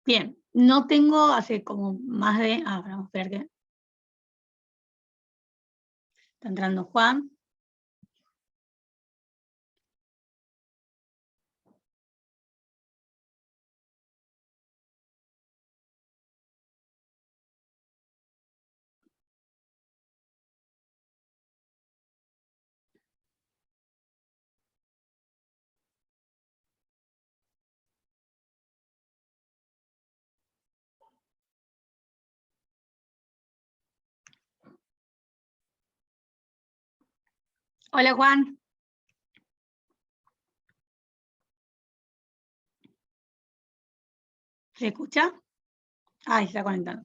Bien, no tengo hace como más de... vamos a ver qué... Está entrando Juan. Hola Juan. ¿Se escucha? Se está conectando.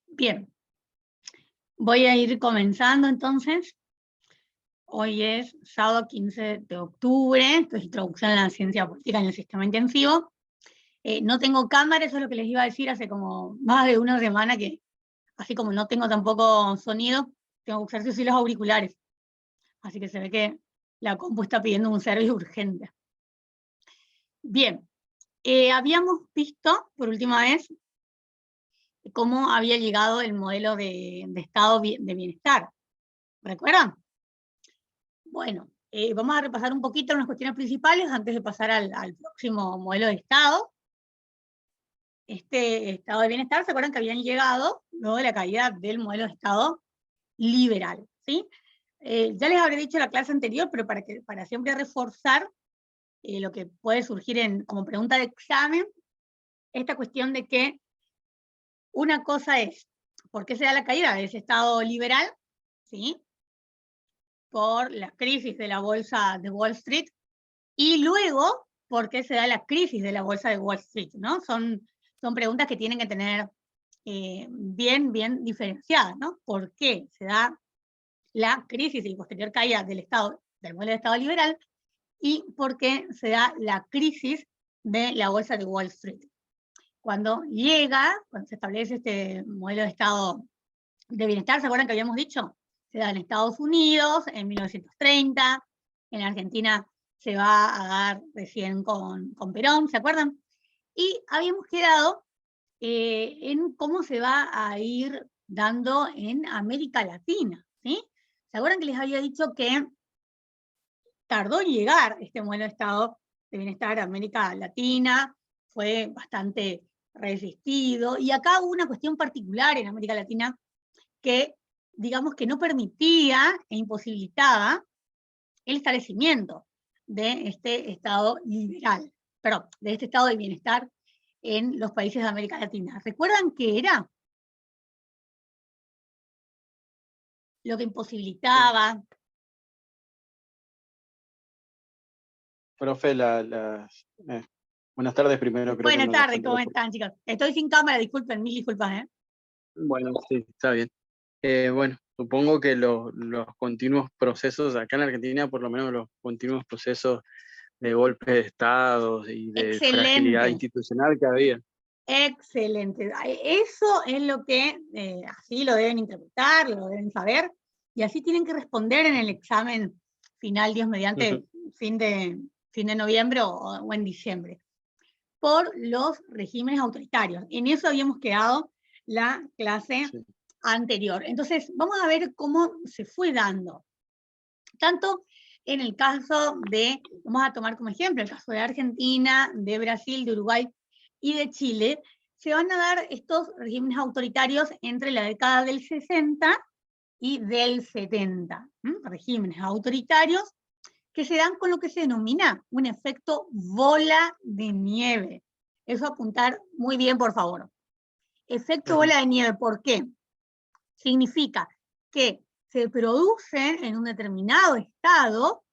Bien. Voy a ir comenzando entonces. Hoy es sábado 15 de octubre, esto es Introducción a la Ciencia Política en el Sistema Intensivo. No tengo cámara, eso es lo que les iba a decir hace como más de una semana, que así como no tengo tampoco sonido, tengo que usar sí los auriculares. Así que se ve que la compu está pidiendo un servicio urgente. Bien, habíamos visto por última vez cómo había llegado el modelo de estado de bienestar. ¿Recuerdan? Bueno, vamos a repasar un poquito unas cuestiones principales antes de pasar al próximo modelo de estado. Este estado de bienestar, ¿se acuerdan que habían llegado luego de la caída del modelo de estado liberal? ¿Sí? Ya les habré dicho en la clase anterior, pero para siempre reforzar lo que puede surgir como pregunta de examen, esta cuestión de que una cosa es, ¿por qué se da la caída de ese estado liberal? ¿Sí? Por la crisis de la bolsa de Wall Street, y luego, ¿por qué se da la crisis de la bolsa de Wall Street? ¿No? Son preguntas que tienen que tener bien diferenciadas, ¿no? ¿Por qué se da la crisis y posterior caída del modelo de Estado liberal, y por qué se da la crisis de la bolsa de Wall Street? Cuando se establece este modelo de Estado de bienestar, ¿se acuerdan que habíamos dicho? Se da en Estados Unidos en 1930, en Argentina se va a dar recién con Perón, ¿se acuerdan? Y habíamos quedado en cómo se va a ir dando en América Latina, ¿sí? ¿Se acuerdan que les había dicho que tardó en llegar este modelo de Estado de bienestar a América Latina? Fue bastante resistido, y acá hubo una cuestión particular en América Latina que, digamos, que no permitía e imposibilitaba el establecimiento de este estado liberal, perdón, de este estado de bienestar en los países de América Latina. ¿Recuerdan qué era? Lo que imposibilitaba. Profe, buenas tardes primero, creo que Buenas me dejó tardes, entrar ¿cómo están, chicos? Estoy sin cámara, disculpen, mil disculpas, ¿eh? Bueno, sí, está bien. Bueno, supongo que los continuos procesos, acá en Argentina, por lo menos los continuos procesos de golpes de Estado y de fragilidad Excelente, institucional que había. excelente. Eso es lo que así lo deben interpretar, lo deben saber, y así tienen que responder en el examen final, Dios mediante, fin de noviembre o en diciembre, por los regímenes autoritarios. En eso habíamos quedado la clase anterior. Entonces, vamos a ver cómo se fue dando. Tanto en el caso vamos a tomar como ejemplo, el caso de Argentina, de Brasil, de Uruguay y de Chile, se van a dar estos regímenes autoritarios entre la década del 60 y del 70. Regímenes autoritarios que se dan con lo que se denomina un efecto bola de nieve. Eso apuntar muy bien, por favor. Efecto bola de nieve, ¿por qué? Significa que se produce en un determinado estado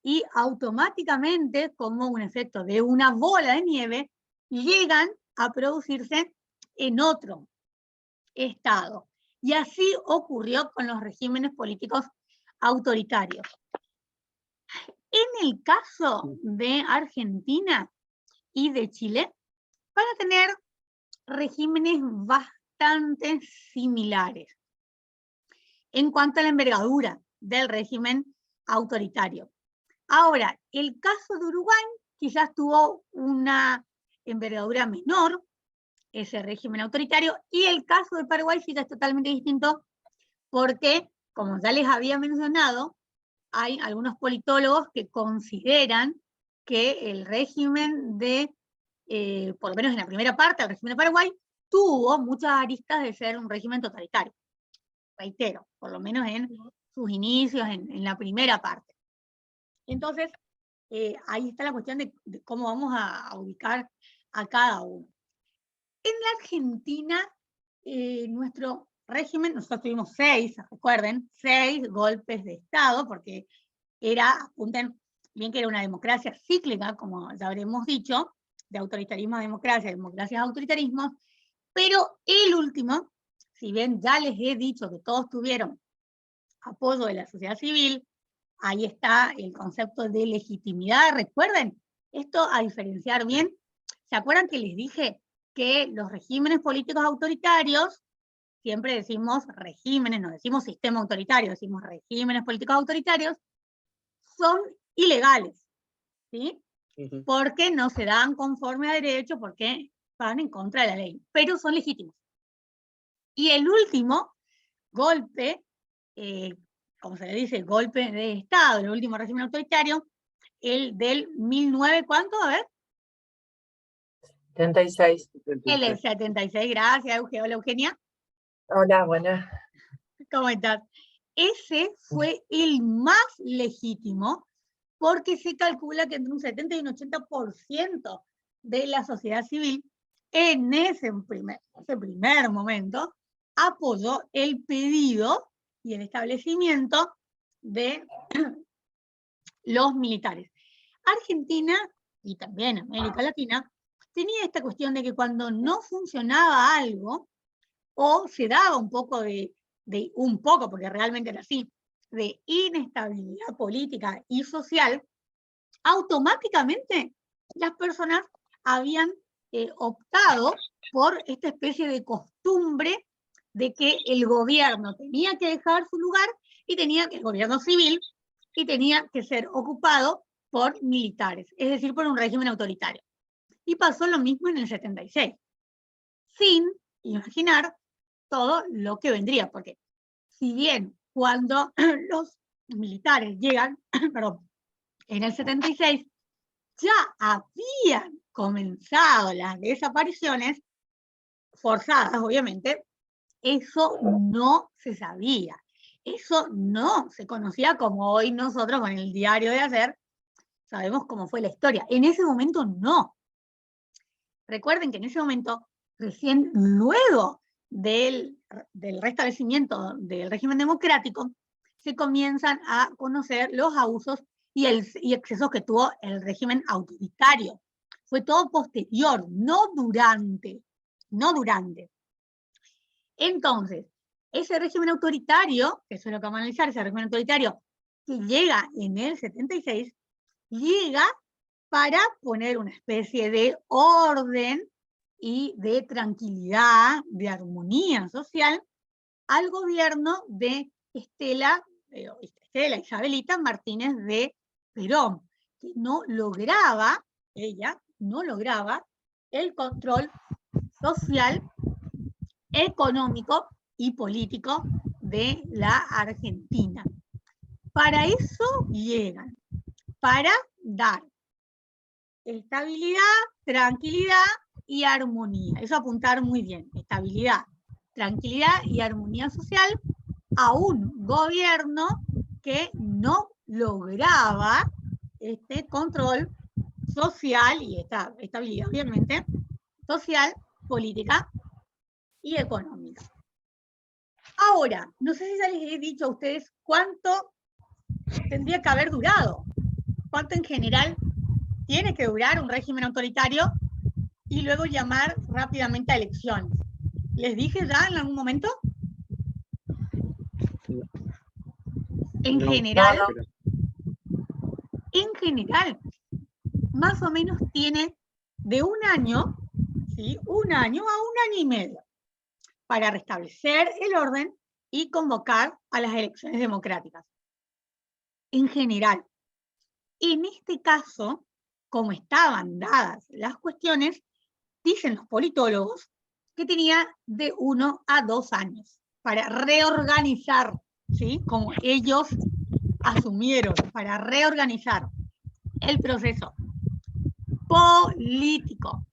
y automáticamente, como un efecto de una bola de nieve, llegan a producirse en otro estado. Y así ocurrió con los regímenes políticos autoritarios. En el caso de Argentina, y de Chile, van a tener regímenes bastante similares en cuanto a la envergadura del régimen autoritario. Ahora, el caso de Uruguay quizás tuvo una envergadura menor, ese régimen autoritario, y el caso de Paraguay sí es totalmente distinto porque, como ya les había mencionado, hay algunos politólogos que consideran que el régimen de, por lo menos en la primera parte, el régimen de Paraguay, tuvo muchas aristas de ser un régimen totalitario. Reitero, por lo menos en sus inicios, en la primera parte. Entonces, ahí está la cuestión de cómo vamos a ubicar a cada uno. En la Argentina, nuestro régimen, nosotros tuvimos 6, recuerden, 6 golpes de Estado, porque apunten bien que era una democracia cíclica, como ya habremos dicho, de autoritarismo a democracia, democracia a autoritarismo, pero el último, si bien ya les he dicho que todos tuvieron apoyo de la sociedad civil, ahí está el concepto de legitimidad, recuerden, esto a diferenciar bien, ¿se acuerdan que les dije que los regímenes políticos autoritarios, siempre decimos regímenes, no decimos sistema autoritario, decimos regímenes políticos autoritarios, son ilegales, ¿sí? Porque no se dan conforme a derecho, porque van en contra de la ley, pero son legítimos. Y el último golpe, como se le dice, golpe de Estado, el último régimen autoritario, el del 1900, ¿cuánto? A ver. 76. El 76, gracias, Eugenia. Hola, Eugenia. Hola, buenas. ¿Cómo estás? Ese fue el más legítimo, porque se calcula que entre un 70 y un 80% de la sociedad civil en ese primer momento apoyó el pedido y el establecimiento de los militares. Argentina, y también América Latina, tenía esta cuestión de que cuando no funcionaba algo, o se daba un poco porque realmente era así, de inestabilidad política y social, automáticamente las personas habían optado por esta especie de costumbre de que el gobierno tenía que dejar su lugar y el gobierno civil, y tenía que ser ocupado por militares, es decir, por un régimen autoritario. Y pasó lo mismo en el 76, sin imaginar todo lo que vendría, porque si bien cuando los militares llegan, perdón, en el 76, ya habían comenzado las desapariciones, forzadas obviamente, eso no se sabía, eso no se conocía como hoy nosotros con el diario de ayer sabemos cómo fue la historia. En ese momento no. Recuerden que en ese momento, recién luego del restablecimiento del régimen democrático, se comienzan a conocer los abusos y excesos que tuvo el régimen autoritario. Fue todo posterior, no durante. Entonces, ese régimen autoritario, que eso es lo que vamos a analizar, ese régimen autoritario que llega en el 76, llega para poner una especie de orden y de tranquilidad, de armonía social al gobierno de Estela Isabelita Martínez de Perón, que ella no lograba el control social, económico y político de la Argentina. Para eso llegan, para dar estabilidad, tranquilidad y armonía. Eso apuntar muy bien. Estabilidad, tranquilidad y armonía social a un gobierno que no lograba este control social y esta estabilidad, obviamente, social, política y económica. Ahora, no sé si ya les he dicho a ustedes cuánto tendría que haber durado, cuánto en general tiene que durar un régimen autoritario y luego llamar rápidamente a elecciones. ¿Les dije ya en algún momento? En general, más o menos tiene de un año, ¿sí? Un año a un año y medio, para restablecer el orden y convocar a las elecciones democráticas. En general, en este caso, como estaban dadas las cuestiones, dicen los politólogos que tenía de 1 a 2 años para reorganizar, ¿sí? Como ellos asumieron, para reorganizar el proceso político.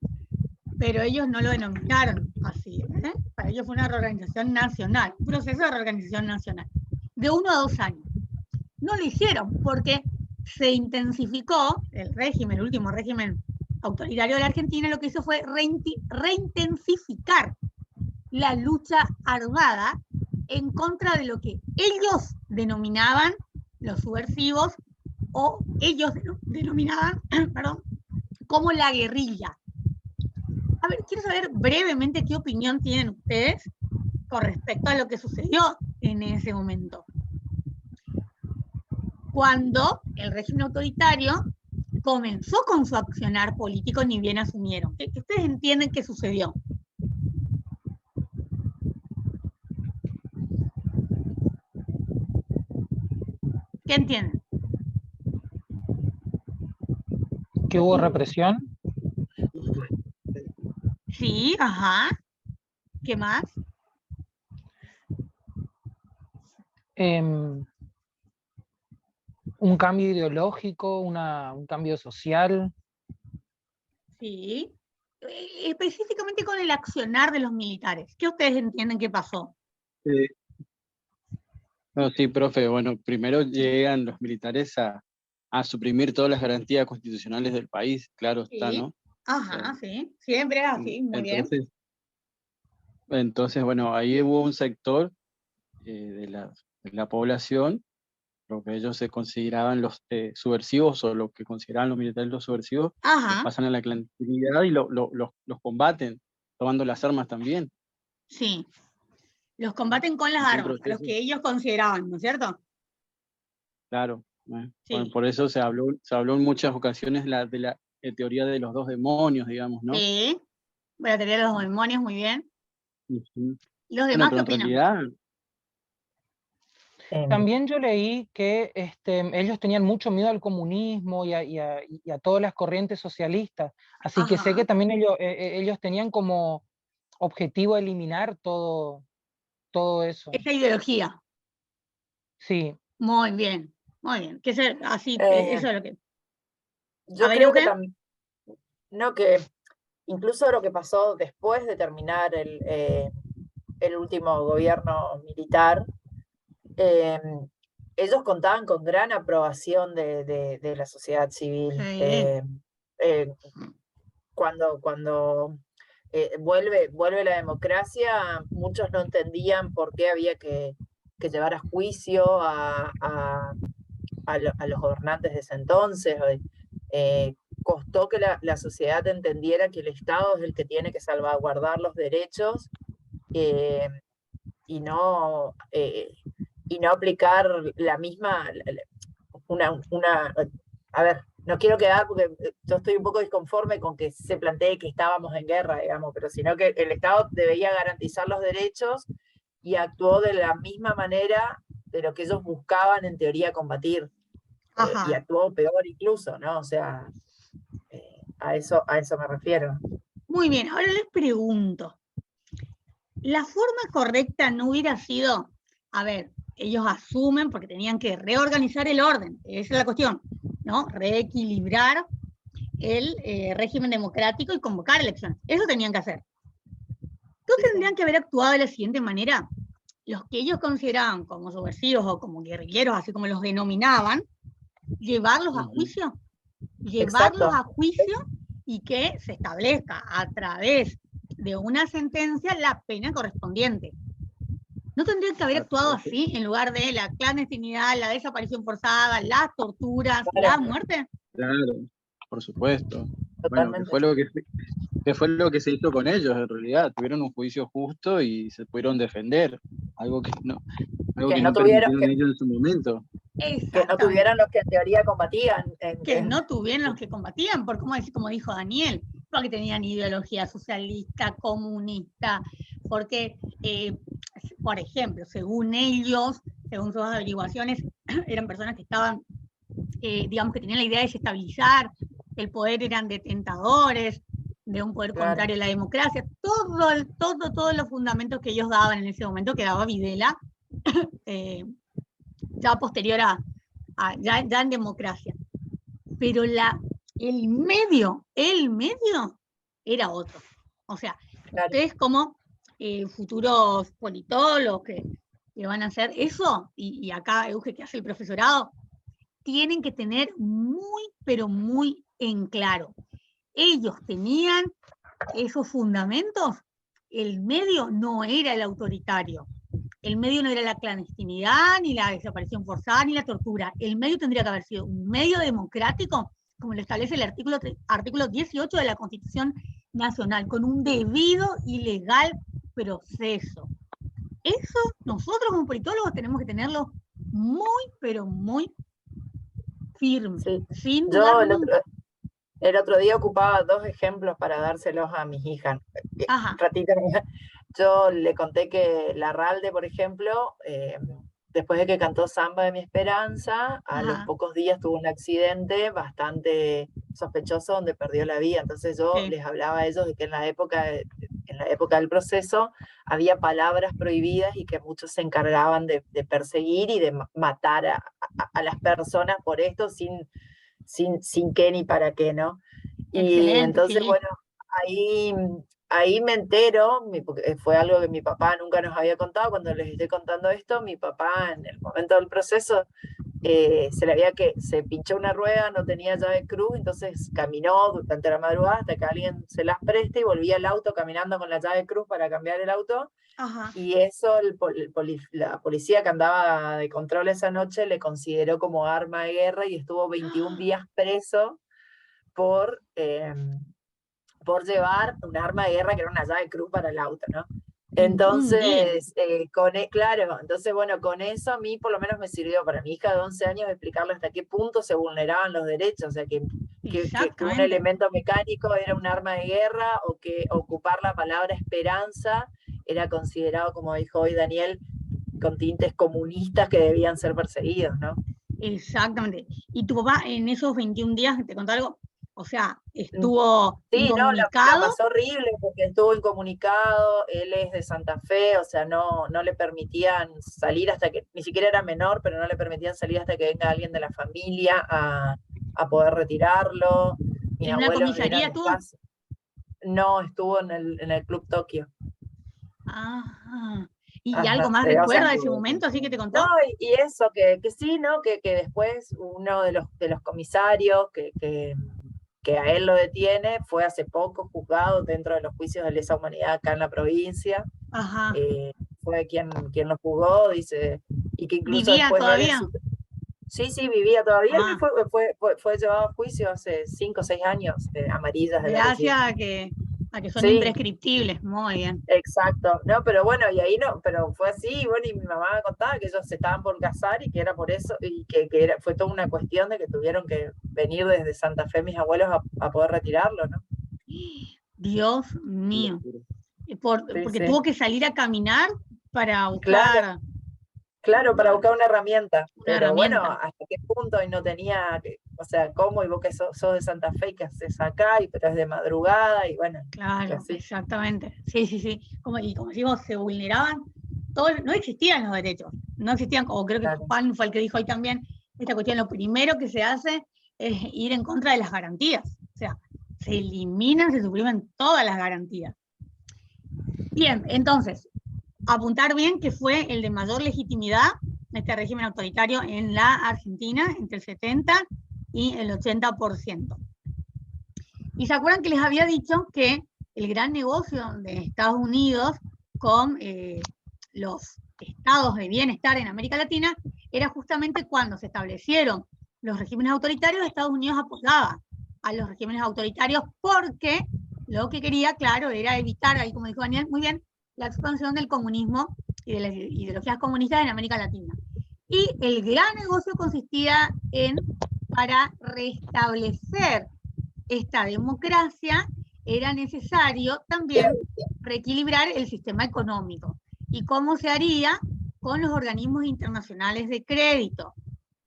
Pero ellos no lo denominaron así, ¿eh? Para ellos fue una reorganización nacional, un proceso de reorganización nacional, de 1 a 2 años. No lo hicieron porque se intensificó el régimen, el último régimen autoritario de la Argentina, lo que hizo fue reintensificar la lucha armada en contra de lo que ellos denominaban los subversivos, o ellos denominaban, perdón, como la guerrilla. A ver, quiero saber brevemente qué opinión tienen ustedes con respecto a lo que sucedió en ese momento. Cuando el régimen autoritario comenzó con su accionar político, ni bien asumieron. ¿Qué ustedes entienden que sucedió? ¿Qué entienden? ¿Que hubo represión? Sí, ajá. ¿Qué más? Un cambio ideológico, un cambio social. Sí. Específicamente con el accionar de los militares. ¿Qué ustedes entienden que pasó? No, sí, profe, bueno, primero llegan los militares a suprimir todas las garantías constitucionales del país, claro está, Sí. ¿no? Ajá, sí. Siempre es así, muy bien. Entonces, bueno, ahí hubo un sector de la población, lo que ellos se consideraban los subversivos, o lo que consideraban los militares los subversivos, que Ajá, pasan a la clandestinidad y los combaten, tomando las armas también. sí. Los combaten con las Es un armas, a los proceso. que ellos consideraban, ¿no es cierto? Claro, Sí. por eso se habló en muchas ocasiones de la teoría de los dos demonios, digamos, ¿no? Sí. Voy a tener los demonios, muy bien. Ujú. ¿Y los Bueno, demás qué pero en opinan? realidad, También yo leí que ellos tenían mucho miedo al comunismo y a todas las corrientes socialistas, así que sé Ajá. que también ellos tenían como objetivo eliminar todo eso. Esa ideología. Sí. Muy bien, muy bien. Que ser así, eso es lo que. Yo ver, creo que Eugen. también, no, que incluso lo que pasó después de terminar el último gobierno militar, ellos contaban con gran aprobación de la sociedad civil. Sí. Cuando vuelve la democracia, muchos no entendían por qué había que llevar a juicio a los gobernantes de ese entonces. Costó que la sociedad entendiera que el Estado es el que tiene que salvaguardar los derechos, y no aplicar la misma, a ver, no quiero quedar, porque yo estoy un poco disconforme con que se plantee que estábamos en guerra, digamos, pero sino que el Estado debía garantizar los derechos y actuó de la misma manera de lo que ellos buscaban en teoría combatir, y actuó peor incluso, ¿no? O sea, a eso me refiero. Muy bien, ahora les pregunto, ¿la forma correcta no hubiera sido, a ver, ellos asumen porque tenían que reorganizar el orden, esa es la cuestión, ¿no? Reequilibrar el régimen democrático y convocar elecciones, eso tenían que hacer. Entonces tendrían que haber actuado de la siguiente manera: los que ellos consideraban como subversivos o como guerrilleros, así como los denominaban, llevarlos a juicio, y que se establezca a través de una sentencia la pena correspondiente. ¿No tendrían que haber actuado así en lugar de la clandestinidad, la desaparición forzada, las torturas, la muerte? Claro, por supuesto. Totalmente. Bueno, que fue lo que se hizo con ellos, en realidad. Tuvieron un juicio justo y se pudieron defender. Algo que no permitieron ellos en su momento. Que no tuvieran los que en teoría combatían. Que no tuvieran los que combatían, por como dijo Daniel. porque tenían ideología socialista, comunista, porque, por ejemplo, según ellos, según sus averiguaciones, eran personas que estaban, digamos, que tenían la idea de desestabilizar el poder, eran detentadores de un poder contrario a la democracia, todos los fundamentos que ellos daban en ese momento, que daba Videla, ya posterior ya en democracia. Pero el medio era otro. O sea, ustedes como futuros politólogos que van a hacer eso, y acá Euge que hace el profesorado, tienen que tener muy, pero muy en claro. Ellos tenían esos fundamentos, el medio no era el autoritario, el medio no era la clandestinidad, ni la desaparición forzada, ni la tortura. El medio tendría que haber sido un medio democrático, como lo establece el artículo 18 de la Constitución Nacional, con un debido y legal proceso. Eso nosotros como politólogos tenemos que tenerlo muy, pero muy firme, sin dudar nunca. El otro día ocupaba 2 ejemplos para dárselos a mis hijas. Ajá. Un ratito, yo le conté que Larralde, por ejemplo, después de que cantó Samba de mi Esperanza, a los pocos días tuvo un accidente bastante sospechoso donde perdió la vida. Entonces yo les hablaba a ellos de que en la época del proceso había palabras prohibidas y que muchos se encargaban de perseguir y de matar a las personas por esto sin qué ni para qué, ¿no? Y entonces, bueno, ahí me entero, porque fue algo que mi papá nunca nos había contado. Cuando les estoy contando esto, mi papá en el momento del proceso se pinchó una rueda, no tenía llave cruz, entonces caminó durante la madrugada hasta que alguien se las preste y volvía al auto caminando con la llave cruz para cambiar el auto. Ajá. Y eso la policía que andaba de control esa noche le consideró como arma de guerra y estuvo 21 días preso por llevar un arma de guerra que era una llave cruz para el auto, ¿no? Entonces, entonces, bueno, con eso a mí por lo menos me sirvió para mi hija de 11 años explicarle hasta qué punto se vulneraban los derechos, o sea, que un elemento mecánico era un arma de guerra, o que ocupar la palabra esperanza era considerado, como dijo hoy Daniel, con tintes comunistas que debían ser perseguidos, ¿no? Exactamente. ¿Y tu papá en esos 21 días, te contó algo? O sea, estuvo incomunicado. No, la pasó horrible porque estuvo incomunicado. Él es de Santa Fe, o sea, no le permitían salir hasta que, ni siquiera era menor, pero no le permitían salir hasta que venga alguien de la familia a poder retirarlo. ¿En una comisaría estuvo? No, estuvo en el Club Tokio. Ajá. ¿Y algo más recuerda de ese momento, así que te contó? No, y eso, que sí, ¿no? Que después uno de los comisarios que a él lo detiene, fue hace poco juzgado dentro de los juicios de lesa humanidad acá en la provincia. Ajá. Fue quien lo juzgó, dice, y que incluso ¿vivía después todavía? Sí, vivía todavía. Él fue llevado a juicio hace 5 o 6 años, amarillas. Gracias a que son imprescriptibles, muy bien. Exacto, no, pero bueno, y ahí no, pero fue así, bueno, y mi mamá me contaba que ellos se estaban por casar y que era por eso, y que fue toda una cuestión de que tuvieron que venir desde Santa Fe mis abuelos a poder retirarlo, ¿no? Dios mío. Porque tuvo que salir a caminar para buscar... Claro, para buscar una herramienta. Pero bueno, ¿hasta qué punto? Y no tenía, o sea, ¿cómo? Y vos que sos de Santa Fe, ¿qué haces acá? Y pero es de madrugada, y bueno. Claro, exactamente. Sí. Como decimos, se vulneraban, no existían los derechos. No existían, como creo que Juan fue el que dijo hoy también, esta cuestión, lo primero que se hace es ir en contra de las garantías. O sea, se eliminan, se suprimen todas las garantías. Bien, entonces, apuntar bien que fue el de mayor legitimidad de este régimen autoritario en la Argentina, entre el 70 y el 80%. Y se acuerdan que les había dicho que el gran negocio de Estados Unidos con los estados de bienestar en América Latina era justamente cuando se establecieron los regímenes autoritarios. Estados Unidos apoyaba a los regímenes autoritarios porque lo que quería, claro, era evitar, ahí como dijo Daniel muy bien, la expansión del comunismo y de las ideologías comunistas en América Latina. Y el gran negocio consistía para restablecer esta democracia, era necesario también reequilibrar el sistema económico. ¿Y cómo se haría? Con los organismos internacionales de crédito.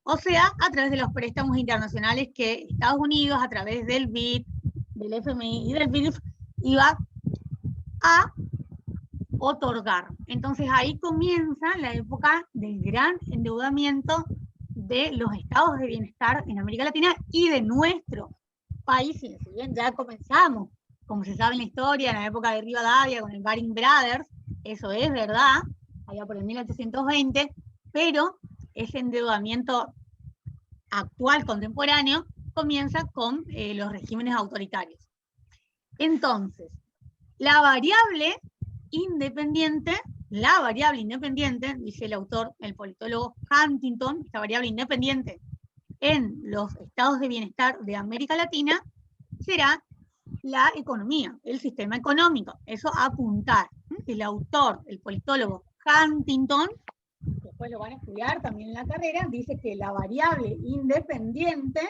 O sea, a través de los préstamos internacionales que Estados Unidos, a través del BID, del FMI y del BID, iba a otorgar. Entonces ahí comienza la época del gran endeudamiento de los estados de bienestar en América Latina y de nuestro país. Si bien ya comenzamos, como se sabe en la historia, en la época de Rivadavia con el Baring Brothers, eso es verdad, allá por el 1820, pero ese endeudamiento actual, contemporáneo, comienza con los regímenes autoritarios. Entonces, la variable independiente, dice el autor, el politólogo Huntington, esta variable independiente en los estados de bienestar de América Latina será la economía, el sistema económico. Eso a apuntar. El autor, el politólogo Huntington, después lo van a estudiar también en la carrera, dice que la variable independiente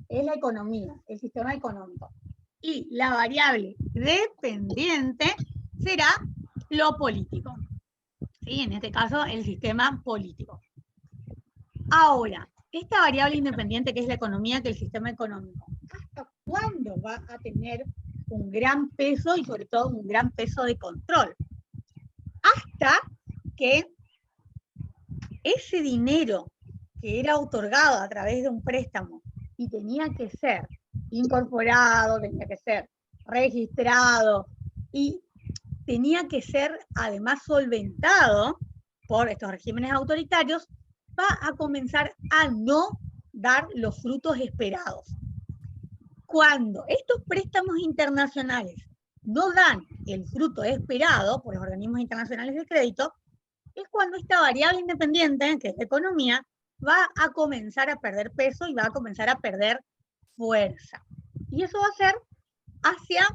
es la economía, el sistema económico. Y la variable dependiente será lo político. ¿Sí? En este caso, el sistema político. Ahora, esta variable independiente que es la economía, que es el sistema económico, ¿hasta cuándo va a tener un gran peso y sobre todo un gran peso de control? Hasta que ese dinero que era otorgado a través de un préstamo y tenía que ser incorporado, tenía que ser registrado y tenía que ser además solventado por estos regímenes autoritarios, va a comenzar a no dar los frutos esperados. Cuando estos préstamos internacionales no dan el fruto esperado por los organismos internacionales de crédito, es cuando esta variable independiente, que es la economía, va a comenzar a perder peso y va a comenzar a perder fuerza. Y eso va a ser hacia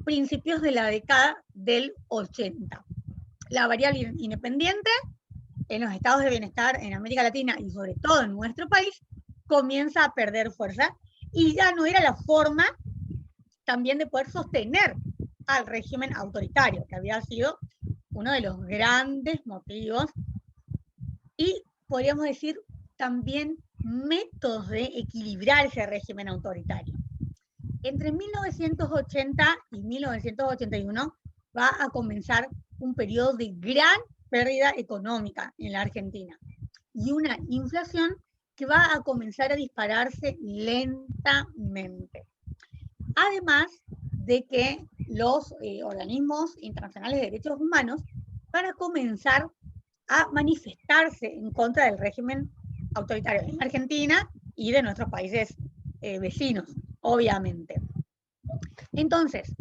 principios de la década del 80. La variable independiente en los estados de bienestar en América Latina y sobre todo en nuestro país comienza a perder fuerza y ya no era la forma también de poder sostener al régimen autoritario, que había sido uno de los grandes motivos y podríamos decir también métodos de equilibrar ese régimen autoritario. Entre 1980 y 1981 va a comenzar un periodo de gran pérdida económica en la Argentina y una inflación que va a comenzar a dispararse lentamente. Además de que los organismos internacionales de derechos humanos van a comenzar a manifestarse en contra del régimen autoritario en Argentina y de nuestros países vecinos, obviamente. Entonces,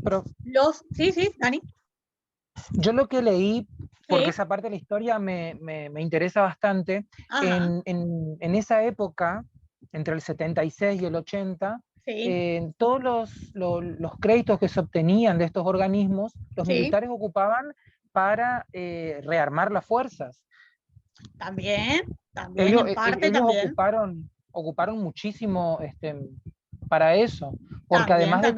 sí, Dani. Yo lo que leí, porque esa parte de la historia me interesa bastante, en esa época, entre el 76 y el 80, todos los créditos que se obtenían de estos organismos, los militares ocupaban para rearmar las fuerzas. También ellos, en parte ellos ocuparon muchísimo para eso, porque además de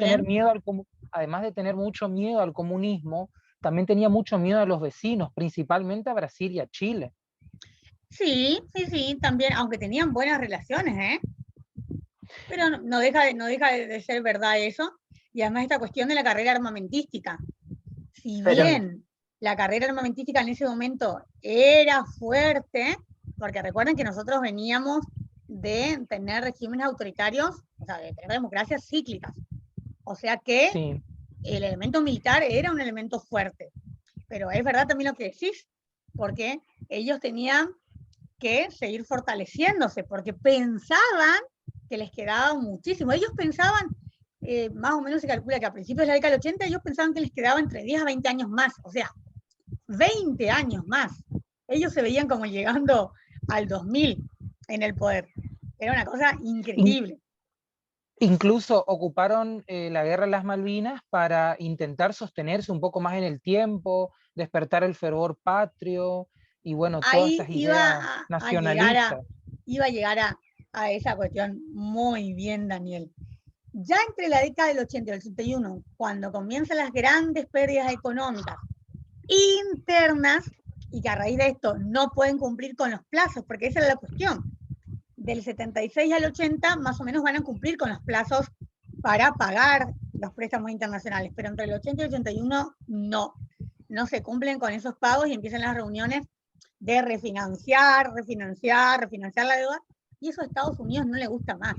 tener mucho miedo al comunismo, también tenía mucho miedo a los vecinos, principalmente a Brasil y a Chile. Sí, también, aunque tenían buenas relaciones, pero no deja de ser verdad eso, y además esta cuestión de la carrera armamentística. Si bien la carrera armamentística en ese momento era fuerte, porque recuerden que nosotros veníamos de tener regímenes autoritarios, o sea, de tener democracias cíclicas, o sea que el elemento militar era un elemento fuerte, pero es verdad también lo que decís, porque ellos tenían que seguir fortaleciéndose, porque pensaban que les quedaba muchísimo. Ellos pensaban, más o menos se calcula que a principios de la década del 80, ellos pensaban que les quedaba entre 10 a 20 años más, o sea, 20 años más. Ellos se veían como llegando al 2000 en el poder. Era una cosa increíble. Incluso ocuparon la guerra de las Malvinas para intentar sostenerse un poco más en el tiempo, despertar el fervor patrio, y bueno, todas estas ideas nacionalistas. Iba a llegar a esa cuestión muy bien, Daniel. Ya entre la década del 80 y el 81, cuando comienzan las grandes pérdidas económicas internas, y que a raíz de esto no pueden cumplir con los plazos, porque esa es la cuestión. Del 76 al 80 más o menos van a cumplir con los plazos para pagar los préstamos internacionales, pero entre el 80 y el 81 no se cumplen con esos pagos y empiezan las reuniones de refinanciar la deuda, y eso a Estados Unidos no le gusta más.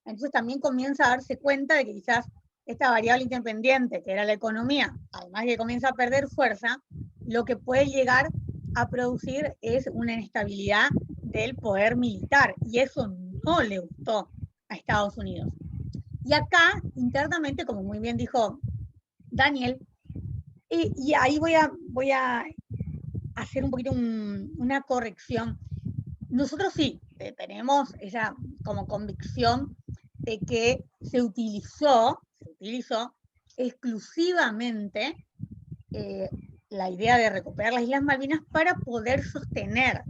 Entonces también comienza a darse cuenta de que quizás esta variable independiente, que era la economía, además que comienza a perder fuerza, lo que puede llegar a producir es una inestabilidad del poder militar, y eso no le gustó a Estados Unidos. Y acá, internamente, como muy bien dijo Daniel, y ahí voy a hacer un poquito una corrección. Nosotros sí tenemos esa como convicción de que se utilizó exclusivamente la idea de recuperar las Islas Malvinas para poder sostener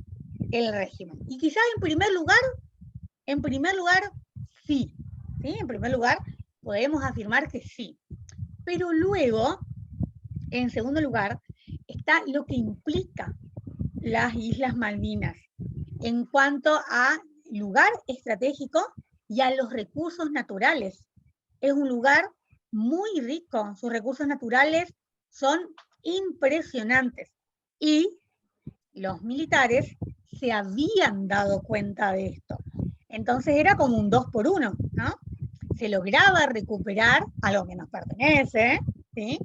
el régimen. Y quizás en primer lugar, sí. En primer lugar, podemos afirmar que sí. Pero luego, en segundo lugar, está lo que implica las Islas Malvinas en cuanto a lugar estratégico y a los recursos naturales. Es un lugar muy rico, sus recursos naturales son impresionantes, y los militares se habían dado cuenta de esto. Entonces era como un 2 por 1, ¿no? Se lograba recuperar algo que nos pertenece, ¿sí?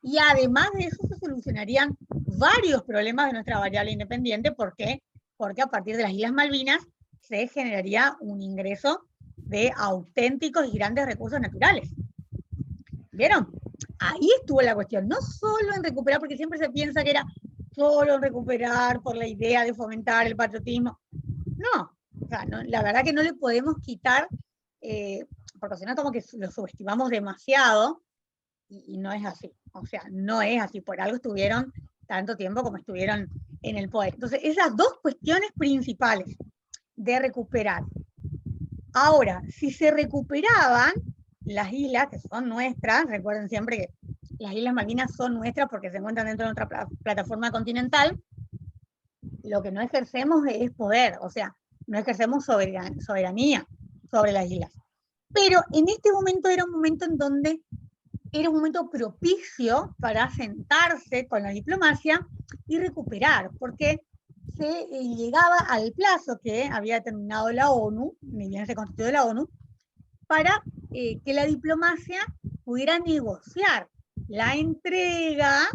Y además de eso se solucionarían varios problemas de nuestra variable independiente. ¿Por qué? Porque a partir de las Islas Malvinas se generaría un ingreso de auténticos y grandes recursos naturales. ¿Vieron? Ahí estuvo la cuestión, no solo en recuperar, porque siempre se piensa que era solo en recuperar por la idea de fomentar el patriotismo. No, o sea, no, la verdad que no le podemos quitar, porque si no como que lo subestimamos demasiado, y no es así. O sea, no es así, por algo estuvieron tanto tiempo como estuvieron en el poder. Entonces, esas dos cuestiones principales de recuperar. Ahora, si se recuperaban las islas, que son nuestras, recuerden siempre que las Islas Malvinas son nuestras porque se encuentran dentro de nuestra plataforma continental, lo que no ejercemos es poder, o sea, no ejercemos soberanía sobre las islas. Pero en este momento era un momento en donde era un momento propicio para sentarse con la diplomacia y recuperar, porque se llegaba al plazo que había determinado la ONU, ni bien se constituyó la ONU, para que la diplomacia pudiera negociar la entrega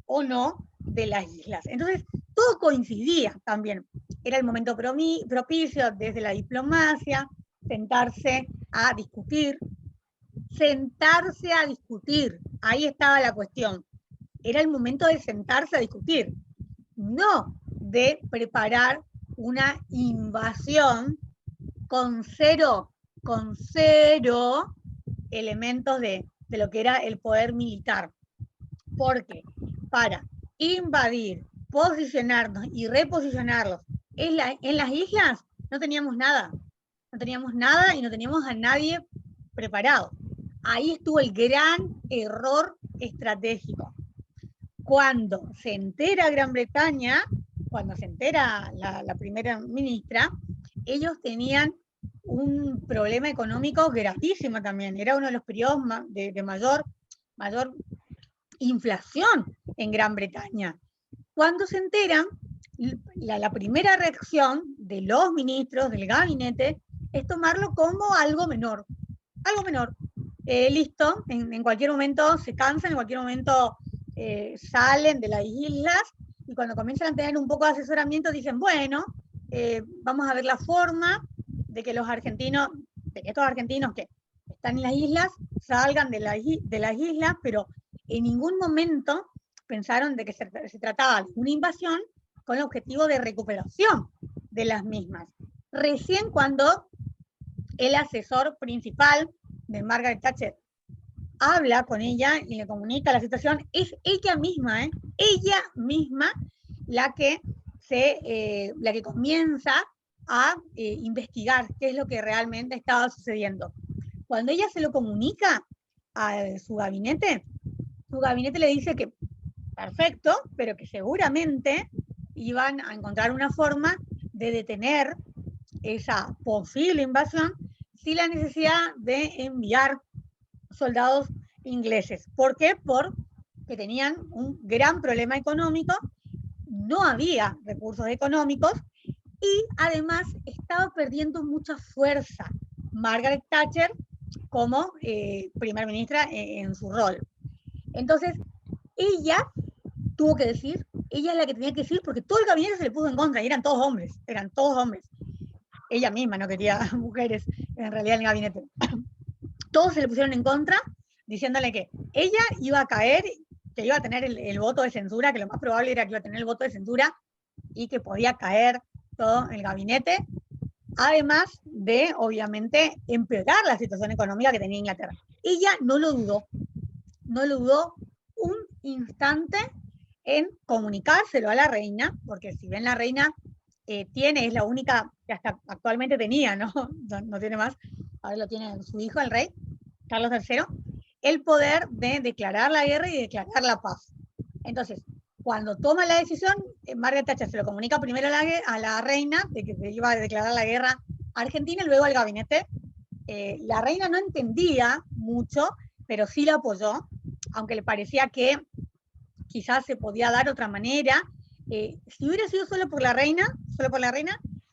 o no de las islas. Entonces, todo coincidía también. Era el momento propicio desde la diplomacia, sentarse a discutir. Ahí estaba la cuestión. Era el momento de sentarse a discutir, no de preparar una invasión con cero elementos de lo que era el poder militar. Porque para invadir, posicionarnos y reposicionarlos en las islas no teníamos nada. No teníamos nada y no teníamos a nadie preparado. Ahí estuvo el gran error estratégico. Cuando se entera Gran Bretaña, cuando se entera la primera ministra, ellos tenían un problema económico gravísimo también. Era uno de los periodos de mayor inflación en Gran Bretaña. Cuando se enteran, la primera reacción de los ministros, del gabinete, es tomarlo como algo menor. Algo menor. Listo, en cualquier momento se cansan, en cualquier momento salen de las islas, y cuando comienzan a tener un poco de asesoramiento dicen, bueno, vamos a ver la forma de que estos argentinos que están en las islas salgan de las islas, pero en ningún momento pensaron de que se trataba de una invasión con el objetivo de recuperación de las mismas. Recién cuando el asesor principal de Margaret Thatcher habla con ella y le comunica la situación, es ella misma la que comienza a investigar qué es lo que realmente estaba sucediendo. Cuando ella se lo comunica a su gabinete le dice que perfecto, pero que seguramente iban a encontrar una forma de detener esa posible invasión sin la necesidad de enviar soldados ingleses. ¿Por qué? Porque tenían un gran problema económico, no había recursos económicos y además estaba perdiendo mucha fuerza Margaret Thatcher como primer ministra en su rol. Entonces, ella tuvo que decir, ella es la que tenía que decir, porque todo el gabinete se le puso en contra, y eran todos hombres. Ella misma no quería mujeres en realidad en el gabinete. Todos se le pusieron en contra, diciéndole que ella iba a caer, que iba a tener el voto de censura, que lo más probable era que iba a tener el voto de censura, y que podía caer todo el gabinete, además de, obviamente, empeorar la situación económica que tenía Inglaterra. Ella no lo dudó un instante en comunicárselo a la reina, porque si bien la reina es la única que hasta actualmente tenía, no tiene más, ahora lo tiene su hijo, el rey, Carlos III, el poder de declarar la guerra y declarar la paz. Entonces, cuando toma la decisión, Margaret Thatcher se lo comunica primero a la reina, de que se iba a declarar la guerra a Argentina, y luego al gabinete. La reina no entendía mucho, pero sí la apoyó, aunque le parecía que quizás se podía dar otra manera. Si hubiera sido solo por la reina,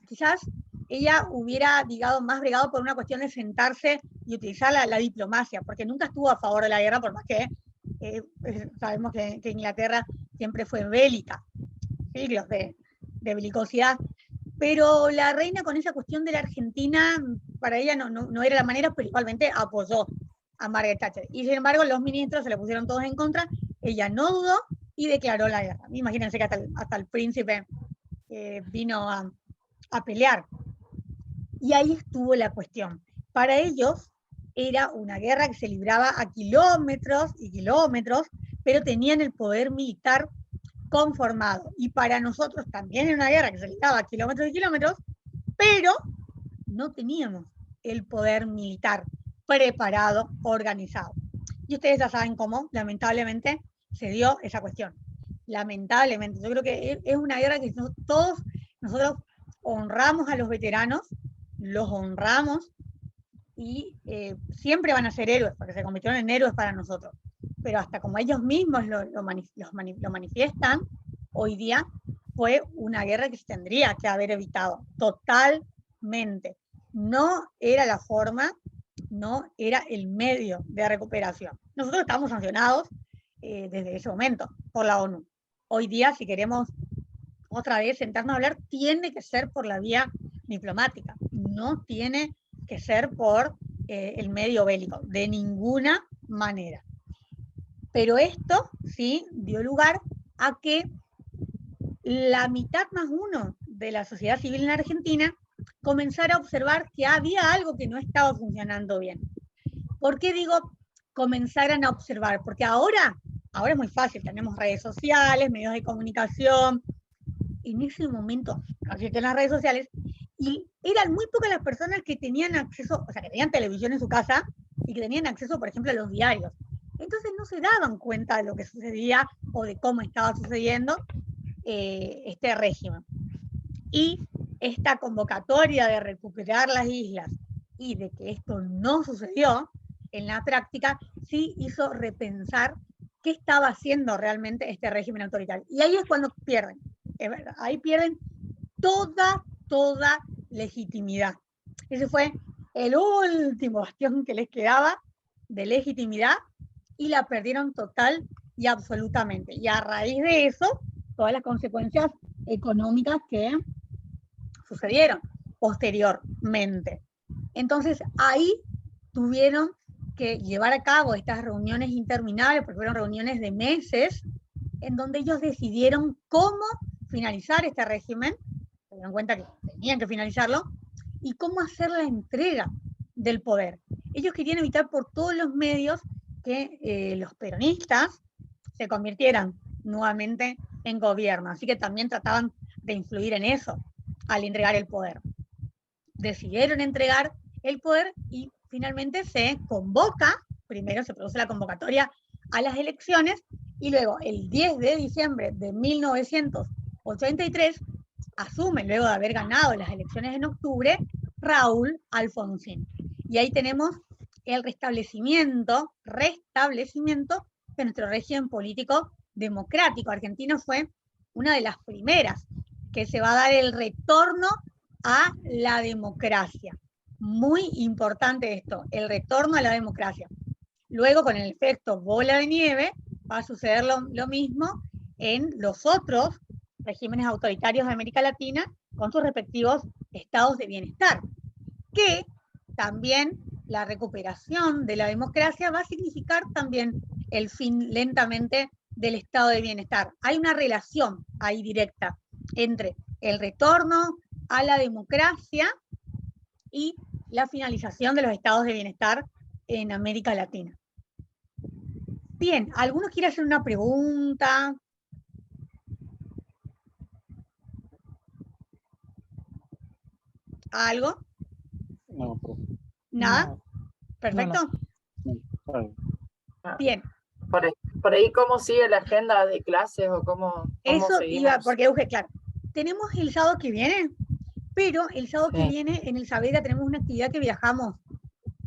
quizás ella hubiera, más bregado por una cuestión de sentarse y utilizar la diplomacia, porque nunca estuvo a favor de la guerra, por más que sabemos que Inglaterra siempre fue bélica, siglos de belicosidad. Pero la reina, con esa cuestión de la Argentina, para ella no era la manera, pero igualmente apoyó a Margaret Thatcher. Y sin embargo, los ministros se le pusieron todos en contra, ella no dudó y declaró la guerra. Imagínense que hasta el príncipe vino a pelear. Y ahí estuvo la cuestión. Para ellos era una guerra que se libraba a kilómetros y kilómetros, pero tenían el poder militar conformado. Y para nosotros también era una guerra que se libraba a kilómetros y kilómetros, pero no teníamos el poder militar preparado, organizado. Y ustedes ya saben cómo, lamentablemente, se dio esa cuestión. Lamentablemente, yo creo que es una guerra que todos nosotros honramos a los veteranos, los honramos, y siempre van a ser héroes, porque se convirtieron en héroes para nosotros. Pero hasta como ellos mismos lo manifiestan, hoy día fue una guerra que se tendría que haber evitado, totalmente. No era la forma, no era el medio de recuperación. Nosotros estamos sancionados desde ese momento por la ONU. Hoy día, si queremos otra vez sentarnos a hablar, tiene que ser por la vía diplomática, no tiene que ser por el medio bélico, de ninguna manera. Pero esto sí dio lugar a que la mitad más uno de la sociedad civil en Argentina comenzara a observar que había algo que no estaba funcionando bien. ¿Por qué digo comenzaran a observar? Porque ahora es muy fácil, tenemos redes sociales, medios de comunicación. En ese momento no existen las redes sociales, y eran muy pocas las personas que tenían acceso, o sea, que tenían televisión en su casa y que tenían acceso, por ejemplo, a los diarios. Entonces no se daban cuenta de lo que sucedía o de cómo estaba sucediendo este régimen. Y esta convocatoria de recuperar las islas y de que esto no sucedió en la práctica, sí hizo repensar qué estaba haciendo realmente este régimen autoritario. Y ahí es cuando pierden, es verdad, ahí pierden toda legitimidad. Ese fue el último bastión que les quedaba de legitimidad, y la perdieron total y absolutamente. Y a raíz de eso, todas las consecuencias económicas que sucedieron posteriormente. Entonces ahí tuvieron que llevar a cabo estas reuniones interminables, porque fueron reuniones de meses, en donde ellos decidieron cómo finalizar este régimen, se dieron cuenta que tenían que finalizarlo, y cómo hacer la entrega del poder. Ellos querían evitar por todos los medios que los peronistas se convirtieran nuevamente en gobierno, así que también trataban de influir en eso al entregar el poder. Decidieron entregar el poder y finalmente se convoca, primero se produce la convocatoria a las elecciones, y luego el 10 de diciembre de 1983 asume, luego de haber ganado las elecciones en octubre, Raúl Alfonsín. Y ahí tenemos el restablecimiento de nuestro régimen político democrático. Argentina fue una de las primeras que se va a dar el retorno a la democracia. Muy importante esto, el retorno a la democracia. Luego, con el efecto bola de nieve, va a suceder lo mismo en los otros regímenes autoritarios de América Latina con sus respectivos estados de bienestar, que también la recuperación de la democracia va a significar también el fin lentamente del estado de bienestar. Hay una relación ahí directa entre el retorno a la democracia y la finalización de los estados de bienestar en América Latina. Bien, ¿alguno quiere hacer una pregunta? ¿Algo? No, ¿Nada? No. ¿Perfecto? no. Bien. Por ahí, ¿cómo sigue la agenda de clases o cómo Eso seguimos? iba, porque Euge, claro, tenemos el sábado que viene, pero el sábado que viene en el Saavedra tenemos una actividad que viajamos,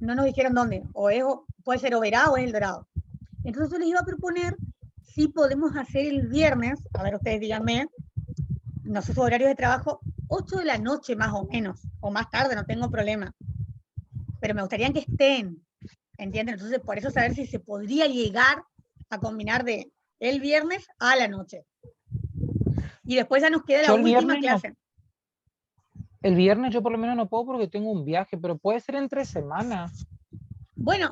no nos dijeron dónde, puede ser Oberá o es El Dorado. Entonces yo les iba a proponer si podemos hacer el viernes, a ver, ustedes díganme, no sé su horario de trabajo, 8 de la noche más o menos, o más tarde, no tengo problema. Pero me gustaría que estén, ¿entienden? Entonces, por eso saber si se podría llegar a combinar de el viernes a la noche. Y después ya nos queda la última clase. El viernes yo por lo menos no puedo porque tengo un viaje, pero puede ser entre semanas. Bueno,